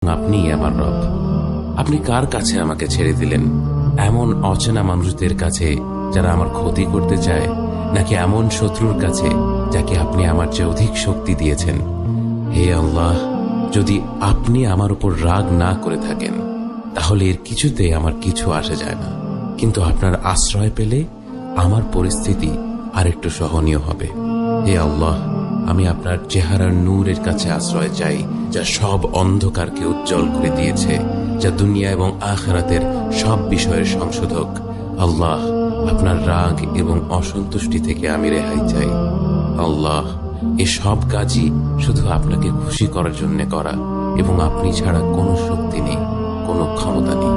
আপনিই আমার রব। আপনি কার কাছে আমাকে ছেড়ে দিলেন? এমন অচেনা মানুষদের কাছে যারা আমার ক্ষতি করতে চায়, নাকি এমন শত্রুর কাছে যাকে আপনি আমার চেয়ে অধিক শক্তি দিয়েছেন? হে আল্লাহ, যদি আপনি আমার উপর রাগ না করে থাকেন তাহলে এর কিছুতে আমার কিছু আসে যায় না, কিন্তু আপনার আশ্রয় পেলে আমার পরিস্থিতি আরেকটু সহনীয় হবে। হে আল্লাহ, আমি আপনার চেহারার নূরের কাছে আশ্রয় চাই, যা সব অন্ধকারকে উজ্জ্বল করে দিয়েছে, যা দুনিয়া এবং আখিরাতের সব বিষয়ের সংশোধক। আল্লাহ, আপনার রাগ এবং অসন্তুষ্টি থেকে আমি রেহাই চাই। আল্লাহ, এ সব কাজই শুধু আপনাকে খুশি করার জন্য করা, এবং আপনি ছাড়া কোনো শক্তি নেই, কোনো ক্ষমতা নেই।